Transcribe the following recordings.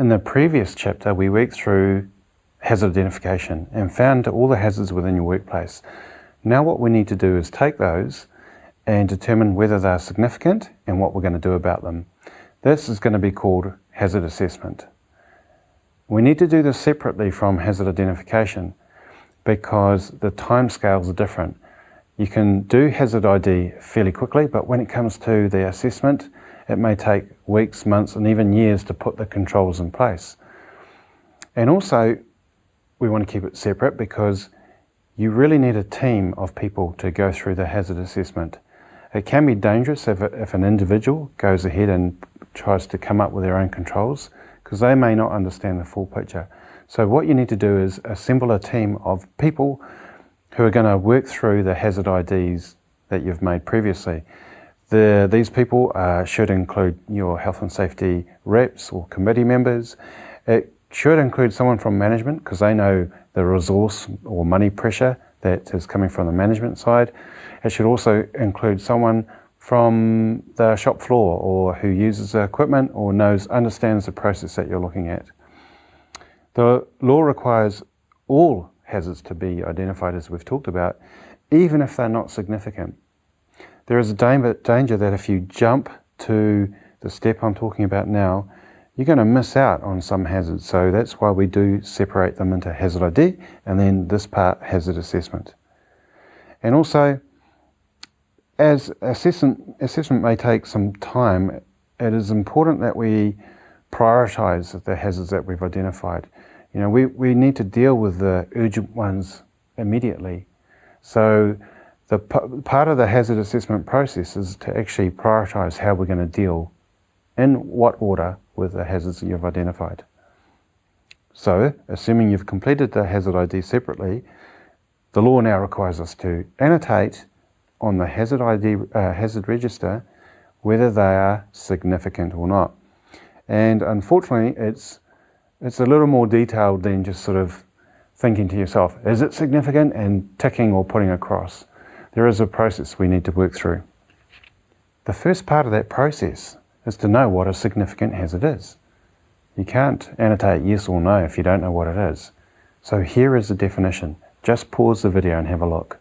In the previous chapter, we worked through hazard identification and found all the hazards within your workplace. Now what we need to do is take those and determine whether they're significant and what we're going to do about them. This is going to be called hazard assessment. We need to do this separately from hazard identification because the timescales are different. You can do hazard ID fairly quickly, but when it comes to the assessment, it may take weeks, months, and even years to put the controls in place. And also, we want to keep it separate because you really need a team of people to go through the hazard assessment. It can be dangerous if an individual goes ahead and tries to come up with their own controls because they may not understand the full picture. So what you need to do is assemble a team of people who are going to work through the hazard IDs that you've made previously. These people should include your health and safety reps or committee members. It should include someone from management because they know the resource or money pressure that is coming from the management side. It should also include someone from the shop floor or who uses the equipment or understands the process that you're looking at. The law requires all hazards to be identified, as we've talked about, even if they're not significant. There is a danger that if you jump to the step I'm talking about now, you're going to miss out on some hazards. So that's why we do separate them into hazard ID and then this part, hazard assessment. And also, as assessment may take some time, it is important that we prioritize the hazards that we've identified. You know, we need to deal with the urgent ones immediately. So the part of the hazard assessment process is to actually prioritize how we're going to deal in what order with the hazards that you've identified. So, assuming you've completed the hazard ID separately, the law now requires us to annotate on the hazard ID hazard register whether they are significant or not. And unfortunately, it's a little more detailed than just sort of thinking to yourself, is it significant, and ticking or putting a cross. There is a process we need to work through. The first part of that process is to know what a significant hazard is. You can't annotate yes or no if you don't know what it is. So here is the definition. Just pause the video and have a look.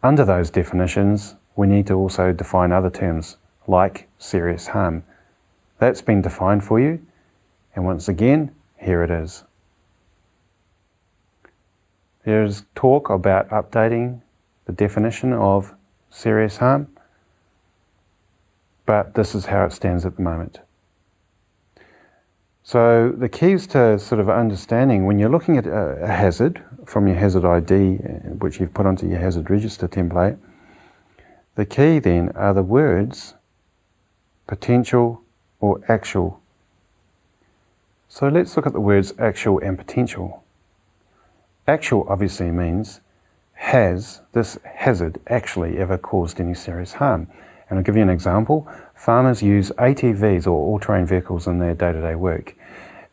Under those definitions, we need to also define other terms like serious harm. That's been defined for you, and once again, here it is. There's talk about updating the definition of serious harm, but this is how it stands at the moment. So the keys to sort of understanding when you're looking at a hazard from your hazard ID, which you've put onto your hazard register template, the key then are the words potential or actual. So let's look at the words actual and potential. Actual obviously means, has this hazard actually ever caused any serious harm? And I'll give you an example. Farmers use ATVs or all-terrain vehicles in their day-to-day work.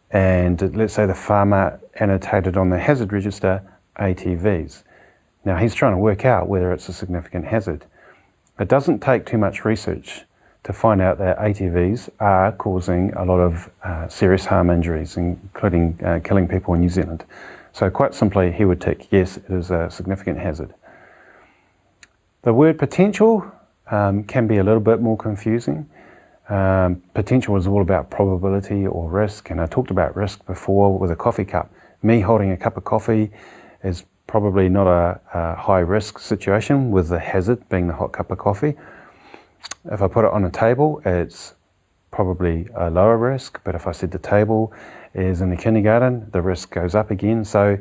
And let's say the farmer annotated on the hazard register ATVs. Now he's trying to work out whether it's a significant hazard. It doesn't take too much research to find out that ATVs are causing a lot of serious harm injuries, including killing people in New Zealand. So quite simply, he would tick, yes, it is a significant hazard. The word potential can be a little bit more confusing. Potential is all about probability or risk, and I talked about risk before with a coffee cup. Me holding a cup of coffee is probably not a high risk situation, with the hazard being the hot cup of coffee. If I put it on a table, it's probably a lower risk, but if I said the table is in the kindergarten, the risk goes up again. So,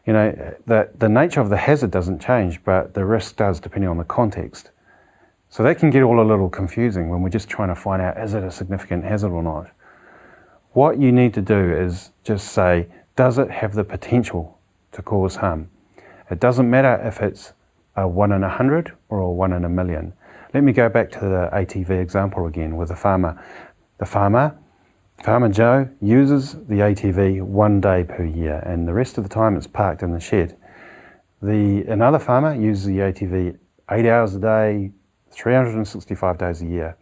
you know, the nature of the hazard doesn't change, but the risk does depending on the context. So that can get all a little confusing when we're just trying to find out, is it a significant hazard or not? What you need to do is just say, does it have the potential to cause harm? It doesn't matter if it's a 1 in 100 or a 1 in a million. Let me go back to the ATV example again with the farmer. Farmer Joe uses the ATV 1 day per year, and the rest of the time it's parked in the shed. Another farmer uses the ATV 8 hours a day, 365 days a year.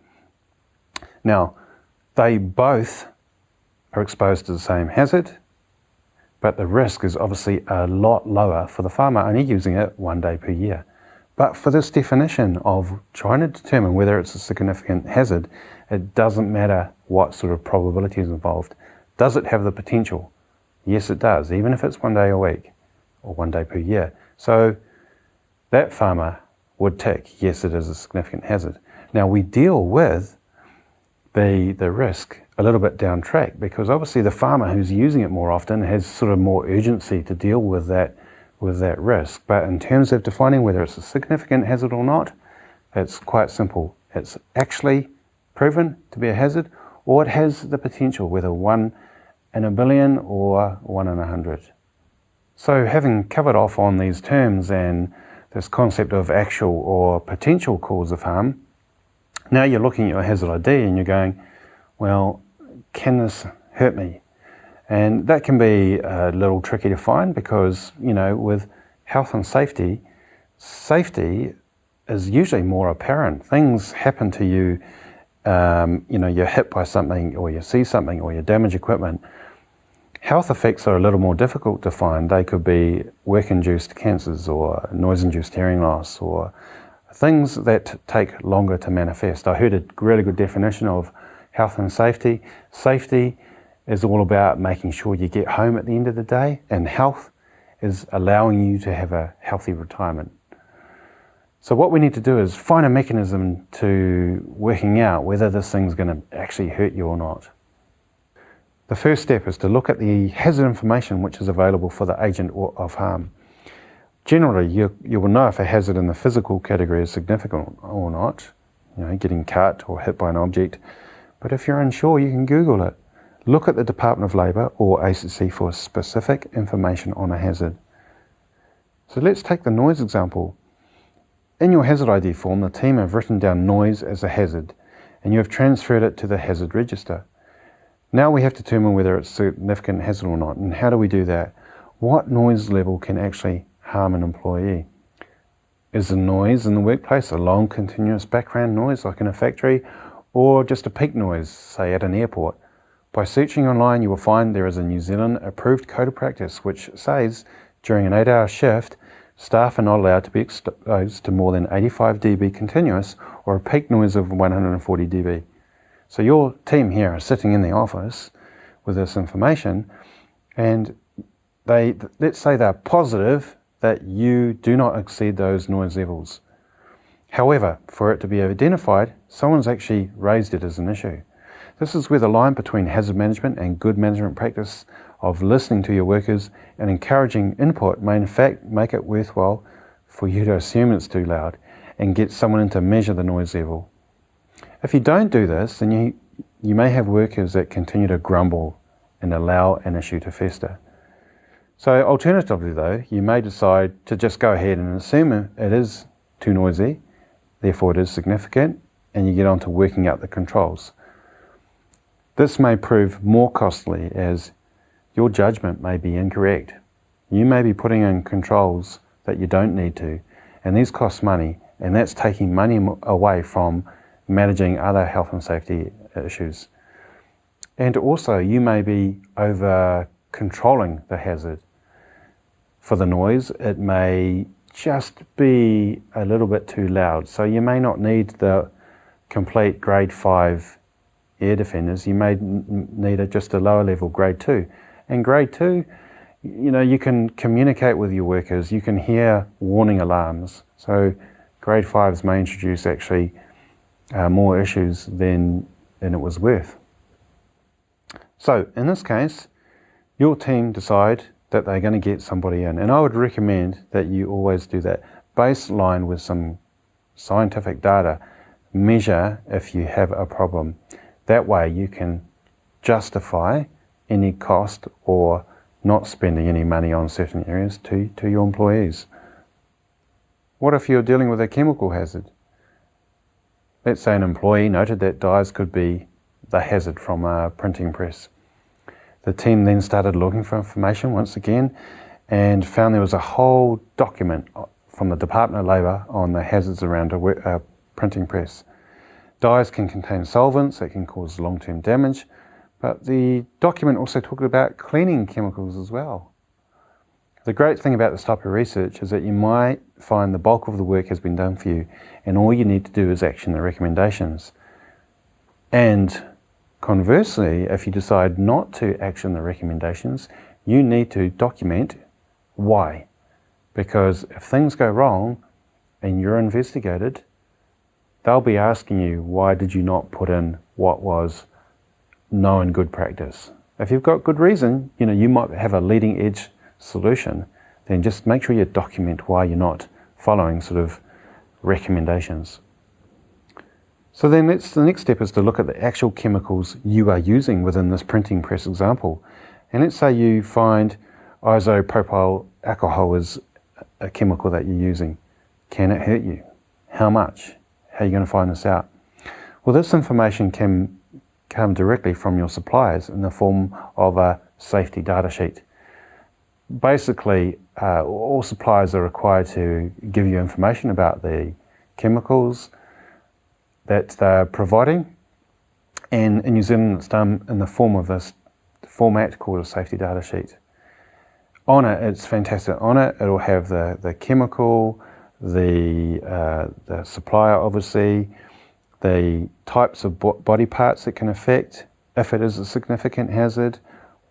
Now, they both are exposed to the same hazard, but the risk is obviously a lot lower for the farmer only using it 1 day per year. But for this definition of trying to determine whether it's a significant hazard, it doesn't matter what sort of probability is involved. Does it have the potential? Yes, it does, even if it's 1 day a week or 1 day per year. So that farmer would tick, yes, it is a significant hazard. Now we deal with the risk a little bit down track, because obviously the farmer who's using it more often has sort of more urgency to deal with that risk. But in terms of defining whether it's a significant hazard or not, it's quite simple. It's actually proven to be a hazard, or it has the potential, whether 1 in a billion or 1 in 100. So having covered off on these terms and this concept of actual or potential cause of harm, now you're looking at your hazard ID and you're going, well, can this hurt me? And that can be a little tricky to find, because, you know, with health and safety, safety is usually more apparent. Things happen to you, you know, you're hit by something, or you see something, or you damage equipment. Health effects are a little more difficult to find. They could be work-induced cancers or noise-induced hearing loss, or things that take longer to manifest. I heard a really good definition of health and safety. Safety is all about making sure you get home at the end of the day, and health is allowing you to have a healthy retirement. So what we need to do is find a mechanism to working out whether this thing's going to actually hurt you or not. The first step is to look at the hazard information which is available for the agent of harm. Generally, you will know if a hazard in the physical category is significant or not, you know, getting cut or hit by an object. But if you're unsure, you can Google it. Look at the Department of Labour or ACC for specific information on a hazard. So let's take the noise example. In your hazard ID form, the team have written down noise as a hazard, and you have transferred it to the hazard register. Now we have to determine whether it's a significant hazard or not. And how do we do that? What noise level can actually harm an employee? Is the noise in the workplace a long continuous background noise like in a factory, or just a peak noise, say at an airport? By searching online, you will find there is a New Zealand approved code of practice which says during an 8-hour shift, staff are not allowed to be exposed to more than 85 dB continuous or a peak noise of 140 dB. So your team here are sitting in the office with this information, and let's say they're positive that you do not exceed those noise levels. However, for it to be identified, someone's actually raised it as an issue. This is where the line between hazard management and good management practice of listening to your workers and encouraging input may in fact make it worthwhile for you to assume it's too loud and get someone in to measure the noise level. If you don't do this, then you may have workers that continue to grumble and allow an issue to fester. So alternatively though, you may decide to just go ahead and assume it is too noisy, therefore it is significant, and you get on to working out the controls. This may prove more costly as your judgment may be incorrect. You may be putting in controls that you don't need to, and these cost money, and that's taking money away from managing other health and safety issues. And also you may be over controlling the hazard. For the noise, it may just be a little bit too loud, so you may not need the complete grade 5 air defenders. You may need just a lower level grade 2. And grade 2, you know, you can communicate with your workers, you can hear warning alarms. So grade 5s may introduce actually more issues than it was worth. So in this case, your team decide that they're going to get somebody in, and I would recommend that you always do that. Baseline with some scientific data, measure if you have a problem. That way you can justify any cost or not spending any money on certain areas to your employees. What if you're dealing with a chemical hazard? Let's say an employee noted that dyes could be the hazard from a printing press. The team then started looking for information once again and found there was a whole document from the Department of Labour on the hazards around a printing press. Dyes can contain solvents that can cause long-term damage, But the document also talked about cleaning chemicals as well. The great thing about this type of research is that you might find the bulk of the work has been done for you, and all you need to do is action the recommendations. And conversely, if you decide not to action the recommendations, you need to document why. Because if things go wrong and you're investigated, they'll be asking you, why did you not put in what was known good practice? If you've got good reason, you might have a leading edge solution, then just make sure you document why you're not following sort of recommendations. So then the next step is to look at the actual chemicals you are using within this printing press example. And let's say you find isopropyl alcohol is a chemical that you're using. Can it hurt you? How much? How are you going to find this out? Well, this information can come directly from your suppliers in the form of a safety data sheet. Basically, all suppliers are required to give you information about the chemicals that they're providing, and in New Zealand it's done in the form of this format called a safety data sheet. On it, it's fantastic. On it, it'll have the chemical, the supplier obviously, the types of body parts it can affect, if it is a significant hazard,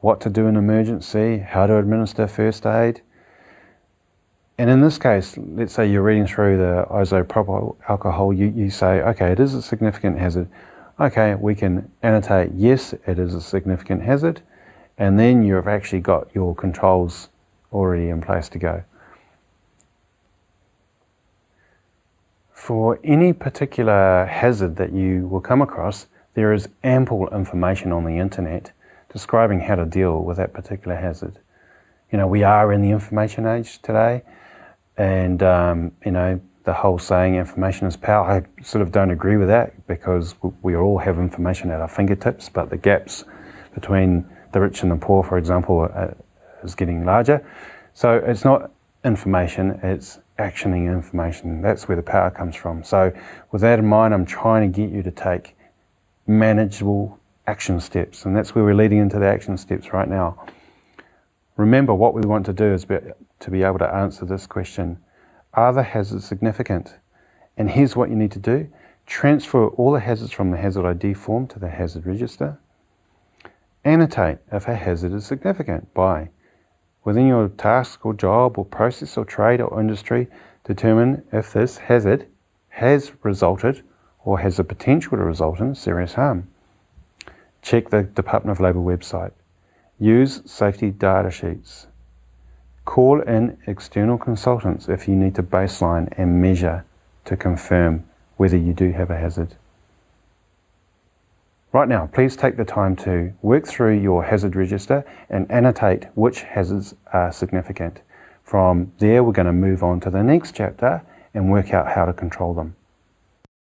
what to do in emergency, how to administer first aid. And in this case, let's say you're reading through the isopropyl alcohol, you say, okay, it is a significant hazard. Okay, we can annotate, yes, it is a significant hazard, and then you've actually got your controls already in place to go. For any particular hazard that you will come across, there is ample information on the internet describing how to deal with that particular hazard. We are in the information age today, and the whole saying information is power, I sort of don't agree with that, because we all have information at our fingertips, but the gaps between the rich and the poor, for example, is getting larger. So it's not information, it's actioning information. That's where the power comes from. So with that in mind, I'm trying to get you to take manageable action steps, and that's where we're leading into the action steps right now. Remember, what we want to do is to be able to answer this question: are the hazards significant? And here's what you need to do: transfer all the hazards from the hazard ID form to the hazard register. Annotate if a hazard is significant by, within your task or job or process or trade or industry, determine if this hazard has resulted or has the potential to result in serious harm. Check the Department of Labour website. Use safety data sheets. Call in external consultants if you need to baseline and measure to confirm whether you do have a hazard. Right now, please take the time to work through your hazard register and annotate which hazards are significant. From there, we're going to move on to the next chapter and work out how to control them.